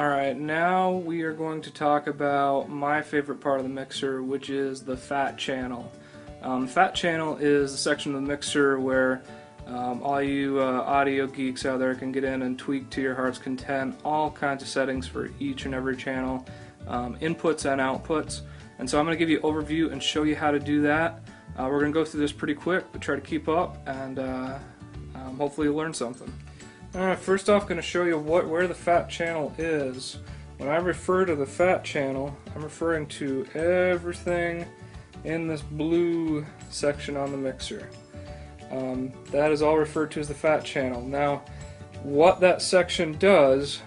Alright, now we are going to talk about my favorite part of the mixer, which is the fat channel. Fat channel is the section of the mixer where all you audio geeks out there can get in and tweak to your heart's content all kinds of settings for each and every channel, inputs and outputs. And so I'm going to give you an overview and show you how to do that. We're going to go through this pretty quick, but try to keep up, and hopefully you'll learn something. First off, I'm going to show you where the fat channel is. When I refer to the fat channel, I'm referring to everything in this blue section on the mixer. That is all referred to as the fat channel. Now, what that section does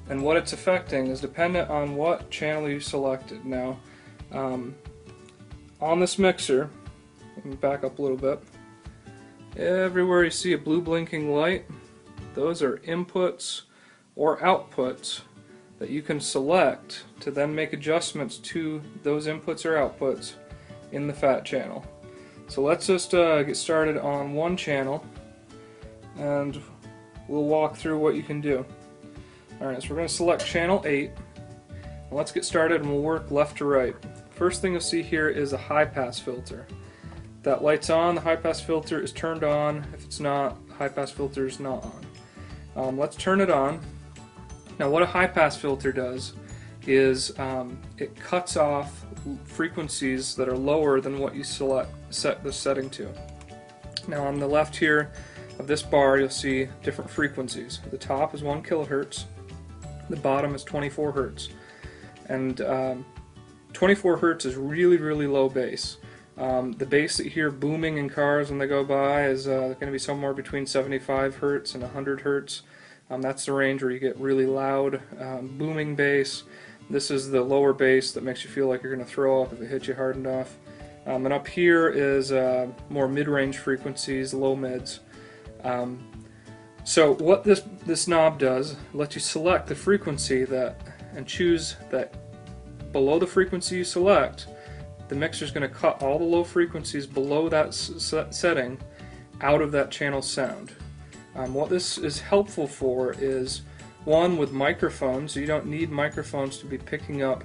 and what it's affecting is dependent on what channel you selected. Now, on this mixer, let me back up a little bit. Everywhere you see a blue blinking light, those are inputs or outputs that you can select to then make adjustments to those inputs or outputs in the fat channel. So let's just get started on one channel, and we'll walk through what you can do. Alright, so we're going to select channel 8. Let's get started and we'll work left to right. First thing you'll see here is a high pass filter. If that light's on, the high pass filter is turned on. If it's not, the high pass filter is not on. Let's turn it on. Now what a high pass filter does is it cuts off frequencies that are lower than what you set the setting to. Now on the left here of this bar you'll see different frequencies. The top is 1 kilohertz, the bottom is 24 hertz. And 24 hertz is really, really low bass. The bass that you hear booming in cars when they go by is going to be somewhere between 75 hertz and 100 hertz. That's the range where you get really loud booming bass. This is the lower bass that makes you feel like you're going to throw up if it hits you hard enough. And up here is more mid-range frequencies, low mids. So what this knob does, lets you select the frequency and choose that below the frequency you select, the mixer is going to cut all the low frequencies below that setting out of that channel sound. What this is helpful for is, one, with microphones. You don't need microphones to be picking up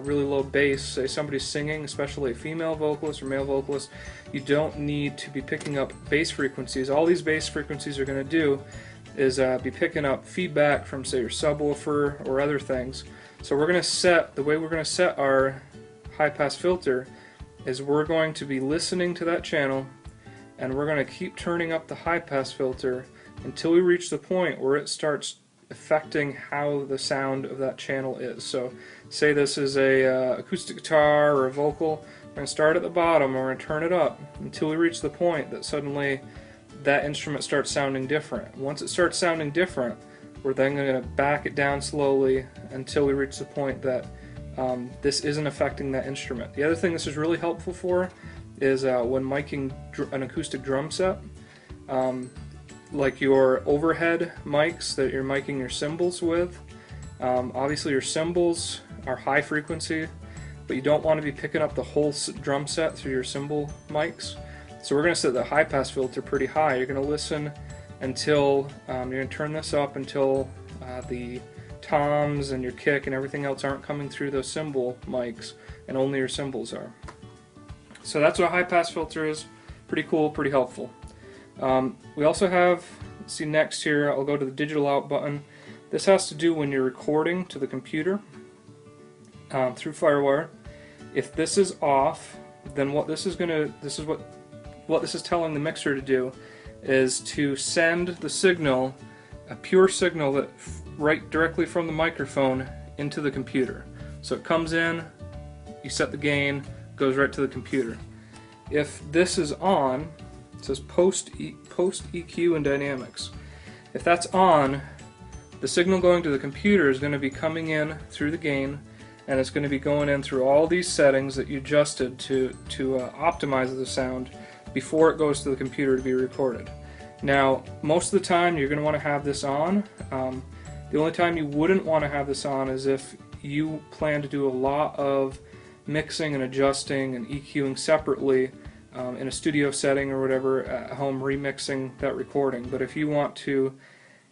really low bass. Say somebody's singing, especially a female vocalist or male vocalist, you don't need to be picking up bass frequencies. All these bass frequencies are going to do is be picking up feedback from, say, your subwoofer or other things. So we're going to set, the way we're going to set our high pass filter is we're going to be listening to that channel, and we're going to keep turning up the high pass filter until we reach the point where it starts affecting how the sound of that channel is. So say this is a acoustic guitar or a vocal, we're going to start at the bottom and we're going to turn it up until we reach the point that suddenly that instrument starts sounding different. Once it starts sounding different, we're then going to back it down slowly until we reach the point that this isn't affecting that instrument. The other thing this is really helpful for is when miking an acoustic drum set, like your overhead mics that you're miking your cymbals with. Obviously your cymbals are high frequency, but you don't want to be picking up the whole drum set through your cymbal mics. So we're going to set the high pass filter pretty high. You're going to listen until, you're going to turn this up until the toms and your kick and everything else aren't coming through those cymbal mics, and only your cymbals are. So that's what a high pass filter is. Pretty cool, pretty helpful. We also have, let's see next here, I'll go to the digital out button. This has to do when you're recording to the computer through FireWire. If this is off, then what this is what this is telling the mixer to do is to send the signal, a pure signal that right directly from the microphone into the computer. So it comes in, you set the gain, goes right to the computer. If this is on, it says post EQ and dynamics. If that's on, the signal going to the computer is going to be coming in through the gain, and it's going to be going in through all these settings that you adjusted to optimize the sound before it goes to the computer to be recorded. Now, most of the time you're going to want to have this on. The only time you wouldn't want to have this on is if you plan to do a lot of mixing and adjusting and EQing separately in a studio setting or whatever, at home remixing that recording. But if you want to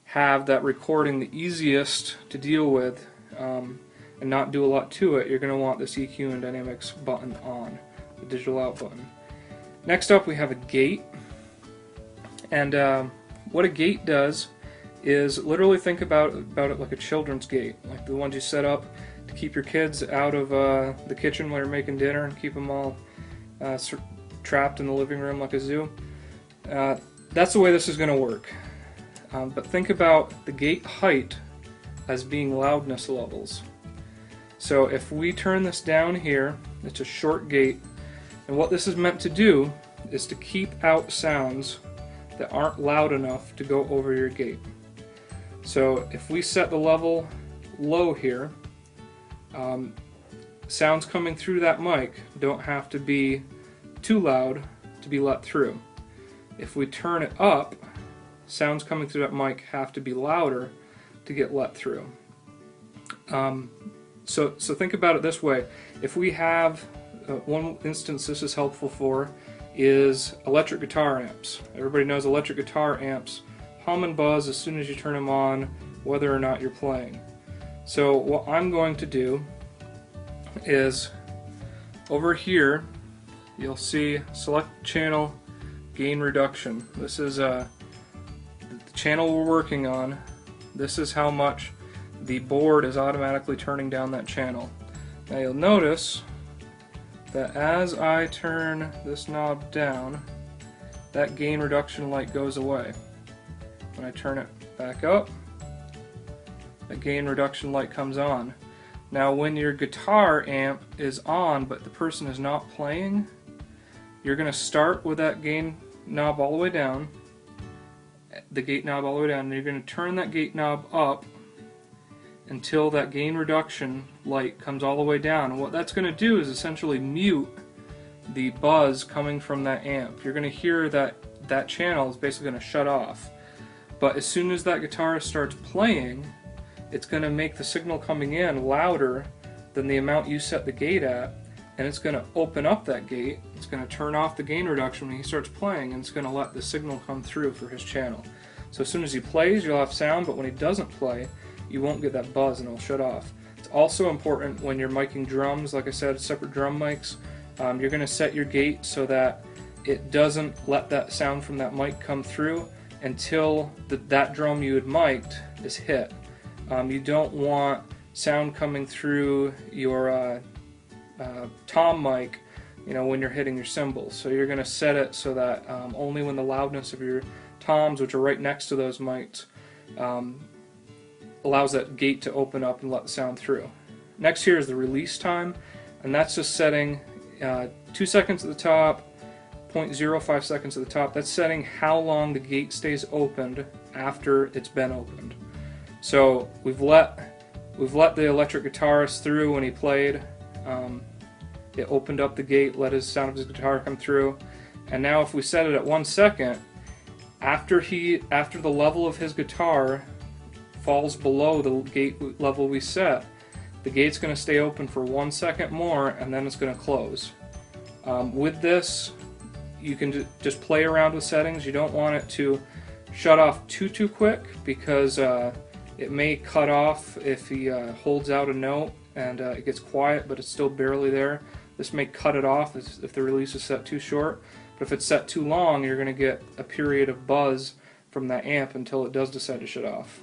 have that recording the easiest to deal with and not do a lot to it, you're going to want this EQ and Dynamics button on, the digital out button. Next up we have a gate, and what a gate does is literally think about it like a children's gate, like the ones you set up to keep your kids out of the kitchen while you're making dinner and keep them all trapped in the living room like a zoo. That's the way this is going to work. But think about the gate height as being loudness levels. So if we turn this down here, it's a short gate, and what this is meant to do is to keep out sounds that aren't loud enough to go over your gate. So if we set the level low here, sounds coming through that mic don't have to be too loud to be let through. If we turn it up, sounds coming through that mic have to be louder to get let through. So think about it this way. If we have, one instance this is helpful for is electric guitar amps. Everybody knows electric guitar amps hum and buzz as soon as you turn them on, whether or not you're playing. So what I'm going to do is, over here you'll see select channel gain reduction. This is the channel we're working on. This is how much the board is automatically turning down that channel. Now you'll notice that as I turn this knob down, that gain reduction light goes away. When I turn it back up, the gain reduction light comes on. Now when your guitar amp is on but the person is not playing, you're going to start with that gain knob all the way down, the gate knob all the way down, and you're going to turn that gate knob up until that gain reduction light comes all the way down. And what that's going to do is essentially mute the buzz coming from that amp. You're going to hear that that channel is basically going to shut off. But as soon as that guitarist starts playing, it's going to make the signal coming in louder than the amount you set the gate at, and it's going to open up that gate. It's going to turn off the gain reduction when he starts playing, and it's going to let the signal come through for his channel. So as soon as he plays, you'll have sound, but when he doesn't play, you won't get that buzz and it'll shut off. It's also important when you're miking drums, like I said, separate drum mics. You're going to set your gate so that it doesn't let that sound from that mic come through until that drum you had mic'd is hit. You don't want sound coming through your tom mic, when you're hitting your cymbals. So you're going to set it so that only when the loudness of your toms, which are right next to those mics, allows that gate to open up and let the sound through. Next here is the release time, and that's just setting 2 seconds at the top, 0.05 seconds at the top. That's setting how long the gate stays opened after it's been opened. So we've let the electric guitarist through when he played. It opened up the gate, let his sound of his guitar come through, and now if we set it at 1 second, after the level of his guitar falls below the gate level we set, the gate's going to stay open for 1 second more, and then it's going to close. With this, you can just play around with settings. You don't want it to shut off too quick, because it may cut off if he holds out a note and it gets quiet but it's still barely there. This may cut it off if the release is set too short, but if it's set too long, you're going to get a period of buzz from that amp until it does decide to shut off.